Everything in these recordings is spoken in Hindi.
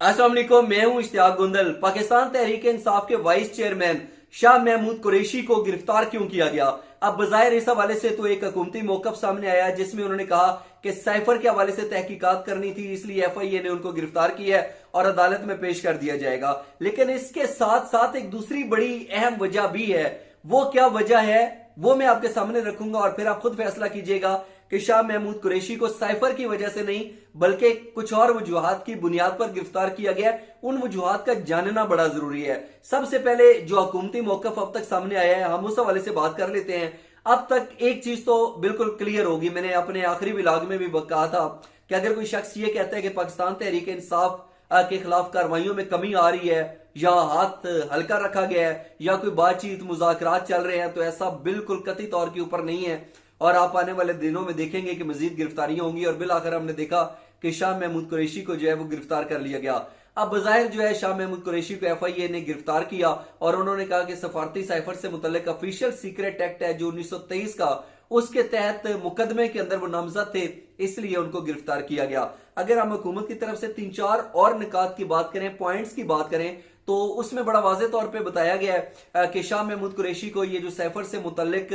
अस्सलाम वालेकुम, मैं हूं इश्तियाक गुंदल। पाकिस्तान तहरीक इंसाफ के वाइस चेयरमैन शाह महमूद कुरैशी को गिरफ्तार क्यों किया गया? अब बजायर इस हवाले से तो एक हुकूमती मौकफ सामने आया जिसमें उन्होंने कहा कि साइफर के हवाले से तहकीकात करनी थी, इसलिए FIA ने उनको गिरफ्तार किया है और अदालत में पेश कर दिया जाएगा। लेकिन इसके साथ साथ एक दूसरी बड़ी अहम वजह भी है। वो क्या वजह है वो मैं आपके सामने रखूंगा और फिर आप खुद फैसला कीजिएगा कि शाह महमूद कुरैशी को साइफर की वजह से नहीं बल्कि कुछ और वजूहात की बुनियाद पर गिरफ्तार किया गया। उन वजूहात का जानना बड़ा जरूरी है। सबसे पहले जो हुकूमती मौकफ अब तक सामने आया है, हम उस हवाले से बात कर लेते हैं। अब तक एक चीज तो बिल्कुल क्लियर होगी, मैंने अपने आखिरी विलाग में भी कहा था कि अगर कोई शख्स ये कहता है कि पाकिस्तान तहरीक इंसाफ के खिलाफ कार्रवाइयों में कमी आ रही है या हाथ हल्का रखा गया है या कोई बातचीत मुज़ाकरात चल रहे हैं, तो ऐसा बिल्कुल कतई तौर के ऊपर नहीं है। और आप आने वाले दिनों में देखेंगे कि मजीद गिरफ्तारियां होंगी और बिल आखिर हमने देखा कि शाह महमूद कुरैशी को जो है वो गिरफ्तार कर लिया गया। अब बज़ाहिर जो है शाह महमूद कुरैशी को FIA ने गिरफ्तार किया और उन्होंने कहा कि सफारती साइफर से मुतल्लिक ऑफिशियल सीक्रेट एक्ट है जो 1923 का, उसके तहत मुकदमे के अंदर वो नामजद थे, इसलिए उनको गिरफ्तार किया गया। अगर हम हुकूमत की तरफ से 3-4 और निकात की बात करें, पॉइंट्स की बात करें, तो उसमें बड़ा वाज़ेह तौर पे बताया गया है कि शाह महमूद कुरैशी को ये जो साइफर से मुतल्लिक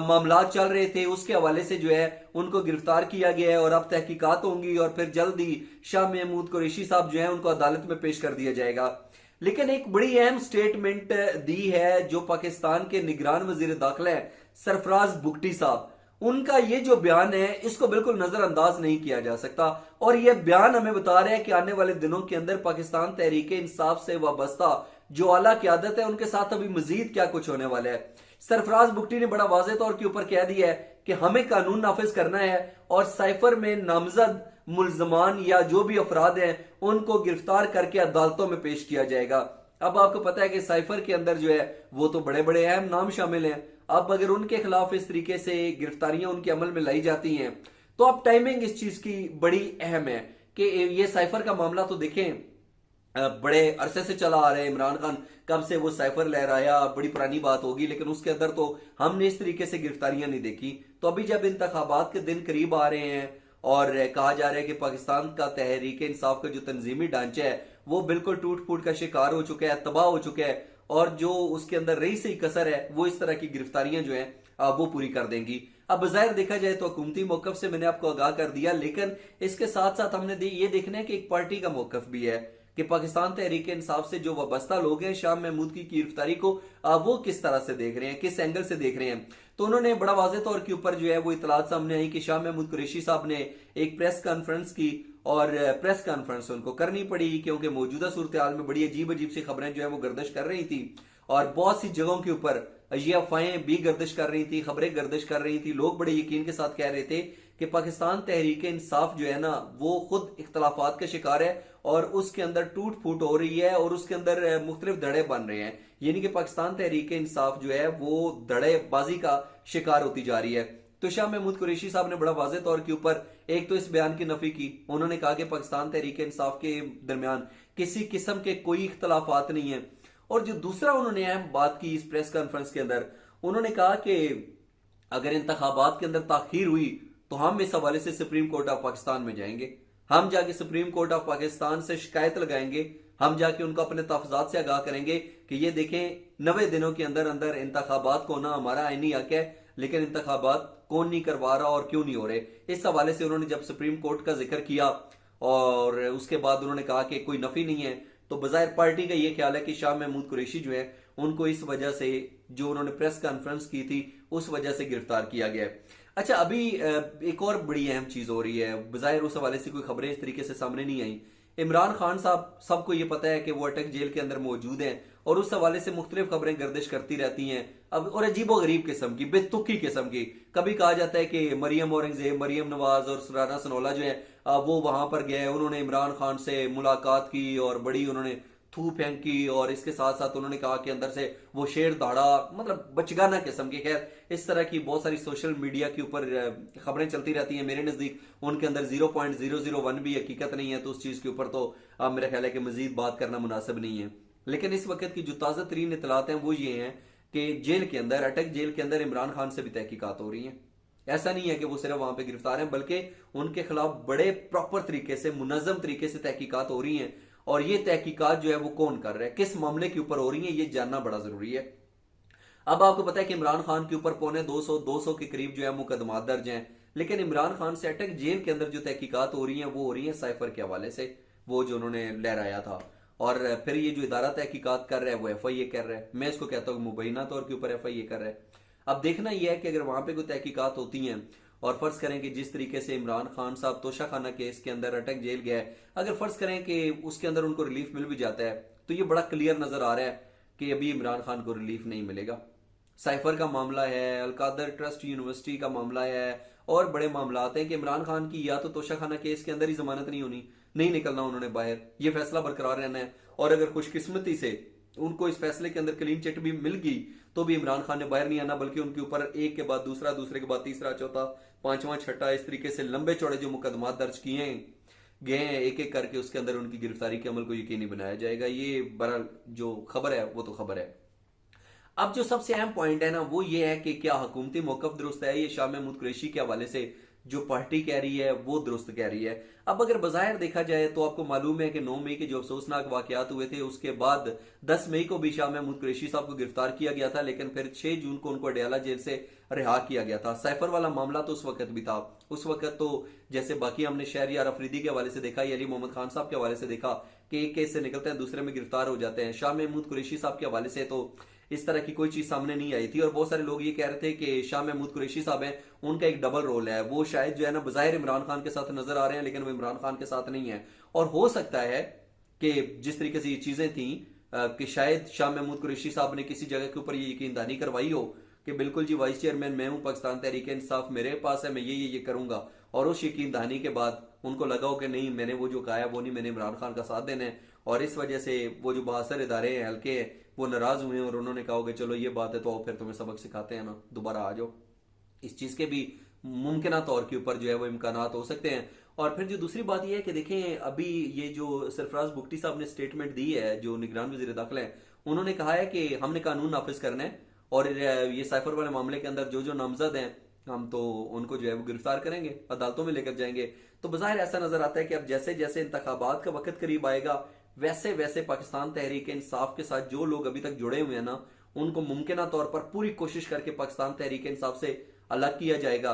मामला चल रहे थे उसके हवाले से जो है उनको गिरफ्तार किया गया है और अब तहकीकात होंगी और फिर जल्द ही शाह महमूद कुरैशी साहब जो है उनको अदालत में पेश कर दिया जाएगा। लेकिन एक बड़ी अहम स्टेटमेंट दी है जो पाकिस्तान के निगरान वजीर दाखिला है सरफराज बुगटी साहब, उनका ये जो बयान है इसको बिल्कुल नजरअंदाज नहीं किया जा सकता। और ये बयान हमें बता रहा है कि आने वाले दिनों के अंदर पाकिस्तान तहरीक इंसाफ से वाबस्ता जो आला क़यादत है उनके साथ अभी मजीद क्या कुछ होने वाला है। सरफराज बुगटी ने बड़ा वाज़ेह तौर के ऊपर कह दिया है कि हमें कानून नाफिज करना है और साइफर में नामजद मुल्जमान या जो भी अफराद हैं उनको गिरफ्तार करके अदालतों में पेश किया जाएगा। अब आपको पता है कि साइफर के अंदर जो है वो तो बड़े बड़े अहम नाम शामिल हैं। अब अगर उनके खिलाफ इस तरीके से गिरफ्तारियां उनके अमल में लाई जाती हैं तो अब टाइमिंग इस चीज की बड़ी अहम है कि ये साइफर का मामला तो देखें बड़े अरसे से चला आ रहा है। इमरान खान कब से वो साइफर लहराया, बड़ी पुरानी बात होगी, लेकिन उसके अंदर तो हमने इस तरीके से गिरफ्तारियां नहीं देखी। तो अभी जब इंतखाबात के दिन करीब आ रहे हैं और कहा जा रहा है कि पाकिस्तान का तहरीक इंसाफ का जो तंजीमी ढांचा है वो बिल्कुल टूट फूट का शिकार हो चुका है, तबाह हो चुका है, और जो उसके अंदर रही सही कसर है वो इस तरह की गिरफ्तारियां जो है वो पूरी कर देंगी। अब बज़ाहिर देखा जाए तो हुकूमती मौकफ से मैंने आपको आगाह कर दिया, लेकिन इसके साथ साथ हमने ये देखना है कि एक पार्टी का मौकफ भी है कि पाकिस्तान तहरीक इंसाफ से जो वाबस्ता लोग हैं शाह महमूद की गिरफ्तारी को वो किस तरह से देख रहे हैं, किस एंगल से देख रहे हैं। तो उन्होंने बड़ा वाज़ेह तौर के ऊपर जो है वो इतलात सामने आई कि शाह महमूद कुरैशी साहब ने एक प्रेस कॉन्फ्रेंस की और प्रेस कॉन्फ्रेंस उनको करनी पड़ी क्योंकि मौजूदा सूरत हाल में बड़ी अजीब अजीब सी खबरें जो है वो गर्दिश कर रही थी और बहुत सी जगहों के ऊपर ये अफवाहें भी गर्दिश कर रही थी, खबरें गर्दिश कर रही थी। लोग बड़े यकीन के साथ कह रहे थे कि पाकिस्तान तहरीक इंसाफ जो है ना वो खुद इख्तलाफात का शिकार है और उसके अंदर टूट फूट हो रही है और उसके अंदर मुख्तलिफ धड़े बन रहे हैं, यानी कि पाकिस्तान तहरीक इंसाफ जो है वो धड़ेबाजी का शिकार होती जा रही है। तो शाह महमूद कुरैशी साहब ने बड़ा वाज़ेह तौर के ऊपर एक तो इस बयान की नफी की। उन्होंने कहा कि पाकिस्तान तहरीक इंसाफ के दरमियान किसी किस्म के कोई इख्तलाफात नहीं है। और जो दूसरा उन्होंने अहम बात की इस प्रेस कॉन्फ्रेंस के अंदर, उन्होंने कहा कि अगर इंतखाबात के अंदर ताखीर हुई तो हम इस हवाले से सुप्रीम कोर्ट ऑफ पाकिस्तान में जाएंगे, हम जाके सुप्रीम कोर्ट ऑफ पाकिस्तान से शिकायत लगाएंगे, हम जाके उनको अपने तहफात से आगाह करेंगे कि ये देखें 90 दिनों के अंदर अंदर इंतखाबात को ना हमारा आईनी हक है, लेकिन इंतखाबात कौन नहीं करवा रहा और क्यों नहीं हो रहे। इस हवाले से उन्होंने जब सुप्रीम कोर्ट का जिक्र किया और उसके बाद उन्होंने कहा कि कोई नफी नहीं है, तो बज़ाहिर पार्टी का यह ख्याल है कि शाह महमूद कुरैशी जो है उनको इस वजह से जो उन्होंने प्रेस कॉन्फ्रेंस की थी उस वजह से गिरफ्तार किया गया है। अच्छा, अभी एक और बड़ी अहम चीज हो रही है, बज़ाहिर उस हवाले से कोई खबरें इस तरीके से सामने नहीं आई। इमरान खान साहब, सबको ये पता है कि वो अटक जेल के अंदर मौजूद हैं और उस हवाले से मुख्तलिफ खबरें गर्दिश करती रहती हैं अब, और अजीबो गरीब किस्म की, बेतुकी किस्म की। कभी कहा जाता है कि मरियम औरंगजेब, मरियम नवाज और राना सनोला जो है वो वहां पर गए, उन्होंने इमरान खान से मुलाकात की और बड़ी उन्होंने थू फेंकी और इसके साथ साथ उन्होंने कहा कि अंदर से वो शेर दहाड़ा, मतलब बचगाना किस्म की। खैर, इस तरह की बहुत सारी सोशल मीडिया के ऊपर खबरें चलती रहती हैं। मेरे नजदीक उनके अंदर 0.001 भी हकीकत नहीं है, तो उस चीज के ऊपर तो मेरा ख्याल है कि मजीद बात करना मुनासिब नहीं है। लेकिन इस वक्त की जो ताज़ा तरीन इतलात हैं वो ये हैं कि जेल के अंदर, अटक जेल के अंदर इमरान खान से भी तहकीकात हो रही हैं। ऐसा नहीं है कि वो सिर्फ वहां पे गिरफ्तार हैं, बल्कि उनके खिलाफ बड़े प्रॉपर तरीके से, मुनज़्ज़म तरीके से तहकीकात हो रही हैं और ये तहकीकात जो है वो कौन कर रहा है, किस मामले के ऊपर हो रही है, ये जानना बड़ा जरूरी है। अब आपको पता है कि इमरान खान के ऊपर पौने 200 के करीब जो है मुकदमा दर्ज हैं, लेकिन इमरान खान से अटक जेल के अंदर जो तहकीकात हो रही हैं वो हो रही हैं साइफर के हवाले से, वो जो उन्होंने लहराया था। और फिर ये जो इदारा तहकीकात कर रहा है वो FIA कर रहा है। मैं इसको कहता हूँ मुबैना तौर के ऊपर FIA कर रहा है। अब देखना यह है कि अगर वहां पे कोई तहकीकात होती हैं और फर्ज करें कि जिस तरीके से इमरान खान साहब तोशाखाना केस के अंदर अटक जेल गया है, अगर फर्ज करें कि उसके अंदर उनको रिलीफ मिल भी जाता है, तो ये बड़ा क्लियर नजर आ रहा है कि अभी इमरान खान को रिलीफ नहीं मिलेगा। साइफर का मामला है, अलकादर ट्रस्ट यूनिवर्सिटी का मामला है, और बड़े मामला आते हैं कि इमरान खान की या तो तोशाखाना केस के अंदर ही जमानत नहीं होनी, नहीं निकलना उन्होंने बाहर, ये फैसला बरकरार रहना है। और अगर खुशकिस्मती से उनको इस फैसले के अंदर क्लीन चिट भी मिल गई तो भी इमरान खान ने बाहर नहीं आना, बल्कि उनके ऊपर एक के बाद दूसरा, दूसरे के बाद तीसरा, चौथा, पांचवा, छठा, इस तरीके से लंबे चौड़े जो मुकदमा दर्ज किए गए हैं एक एक करके, उसके अंदर उनकी गिरफ्तारी के अमल को यकीनी बनाया जाएगा। ये बहरहाल जो खबर है वो तो खबर है। अब जो सबसे अहम पॉइंट है ना वो ये है कि क्या हुकूमती मौकफ दुरुस्त है, ये शाह महमूद कुरैशी के हवाले से जो पार्टी कह रही है वो दुरुस्त कह रही है। अब अगर बजाहिर देखा जाए तो आपको मालूम है कि 9 मई के जो अफसोसनाक वाकयात हुए थे उसके बाद 10 मई को भी शाह महमूद कुरैशी साहब को गिरफ्तार किया गया था, लेकिन फिर 6 जून को उनको अडयाला जेल से रिहा किया गया था। साइफर वाला मामला तो उस वक्त भी था, उस वक्त तो जैसे बाकी हमने शहरियार अफरीदी के हवाले से देखा या अली मोहम्मद खान साहब के हवाले से देखा कि एक केस से निकलते हैं दूसरे में गिरफ्तार हो जाते हैं। शाह महमूद कुरैशी साहब के हवाले से तो इस तरह की कोई चीज सामने नहीं आई थी, और बहुत सारे लोग ये कह रहे थे कि शाह महमूद कुरैशी साहब हैं, उनका एक डबल रोल है, वो शायद जो है ना बजाहिर इमरान खान के साथ नजर आ रहे हैं लेकिन वो इमरान खान के साथ नहीं है। और हो सकता है कि जिस तरीके से ये चीजें थी कि शायद शाह महमूद कुरैशी साहब ने किसी जगह के ऊपर ये यकीन दहानी करवाई हो कि बिल्कुल जी वाइस चेयरमैन मैं हूं, पाकिस्तान तहरीक इंसाफ मेरे पास है, मैं ये करूंगा, और उस यकीन दहानी के बाद उनको लगा हो कि नहीं मैंने वो जो कहा है वो नहीं, मैंने इमरान खान का साथ देना है, और इस वजह से वो जो बासर इदारे हैं हल्के हैं वो नाराज हुए हैं और उन्होंने कहा कि चलो ये बात है तो आओ फिर तुम्हें सबक सिखाते हैं ना, दोबारा आ जाओ। इस चीज के भी मुमकिन तौर के ऊपर जो है वो इम्कानात हो सकते हैं। और फिर जो दूसरी बात यह है कि देखें अभी ये जो सरफराज बुगटी साहब ने स्टेटमेंट दी है, जो निगरान वजीर दाखिला है, उन्होंने कहा है कि हमने कानून नाफिज करना है और ये साइफर वाले मामले के अंदर जो जो नामजद हैं हम तो उनको जो है वो गिरफ्तार करेंगे, अदालतों में लेकर जाएंगे। तो बज़ाहिर ऐसा नजर आता है कि अब जैसे जैसे इंतखाबात का वक्त करीब आएगा वैसे वैसे पाकिस्तान तहरीक इंसाफ के साथ जो लोग अभी तक जुड़े हुए हैं ना उनको मुमकिन तौर पर पूरी कोशिश करके पाकिस्तान तहरीक इंसाफ से अलग किया जाएगा।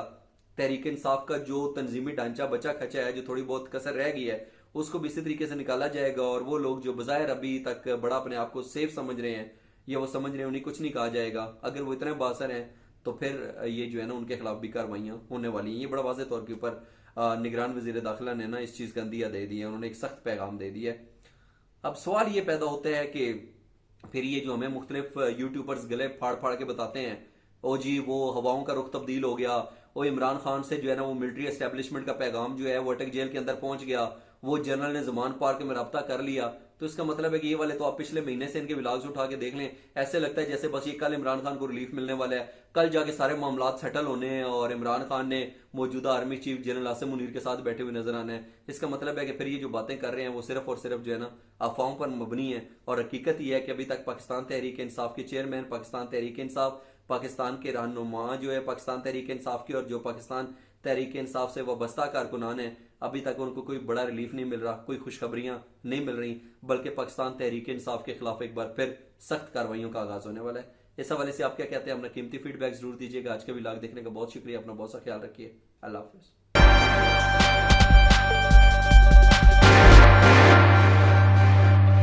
तहरीक इंसाफ का जो तंजीमी ढांचा बचा खचा है, जो थोड़ी बहुत कसर रह गई है, उसको भी इसी तरीके से निकाला जाएगा। और वो लोग जो बज़ाहिर अभी तक बड़ा अपने आप को सेफ समझ रहे हैं या वो समझ रहे हैं उन्हें कुछ नहीं कहा जाएगा, अगर वो इतने बासर हैं तो फिर ये जो है ना उनके खिलाफ भी कार्रवाइयां होने वाली हैं। ये बड़ा वाज़ेह तौर के ऊपर निगरान वजीर दाखिला ने ना इस चीज़ का अंदिया दे दिया, उन्होंने एक सख्त पैगाम दे दिया है। अब सवाल ये पैदा होता है कि फिर ये जो हमें मुख्तलिफ यूट्यूबर्स गले फाड़ फाड़ के बताते हैं ओ जी वो हवाओं का रुख तब्दील हो गया, वो इमरान खान से जो है ना वो मिलिट्री एस्टेब्लिशमेंट का पैगाम जो है वो अटक जेल के अंदर पहुंच गया, वो जनरल ने जमान पार्क में रब्ता कर लिया। तो इसका मतलब है कि ये वाले तो आप पिछले महीने से इनके व्लॉग्स उठा के देख लें, ऐसे लगता है जैसे बस ये कल इमरान खान को रिलीफ मिलने वाला है, कल जाके सारे मामला सेटल होने हैं और इमरान खान ने मौजूदा army chief general Asim Munir के साथ बैठे हुए नजर आने हैं। इसका मतलब है कि फिर ये जो बातें कर रहे हैं वो सिर्फ और सिर्फ जो है ना अफवाहों पर मबनी है। और हकीकत यह है कि अभी तक पाकिस्तान तहरीक इंसाफ के चेयरमैन, पाकिस्तान तहरीक इंसाफ, पाकिस्तान के रहनुमा जो है पाकिस्तान तहरीक इंसाफ की और जो पाकिस्तान तहरीक इंसाफ से वाबस्ता कारकुनान है, अभी तक उनको कोई बड़ा रिलीफ नहीं मिल रहा, कोई खुशखबरियां नहीं मिल रही, बल्कि पाकिस्तान तहरीक इंसाफ के खिलाफ एक बार फिर सख्त कार्रवाइयों का आगाज होने वाला है। इस हवाले से आप क्या कहते हैं, अपना कीमती फीडबैक जरूर दीजिएगा। आज के व्लॉग देखने का बहुत शुक्रिया, अपना बहुत सा ख्याल रखिए। अल्लाह हाफिज़।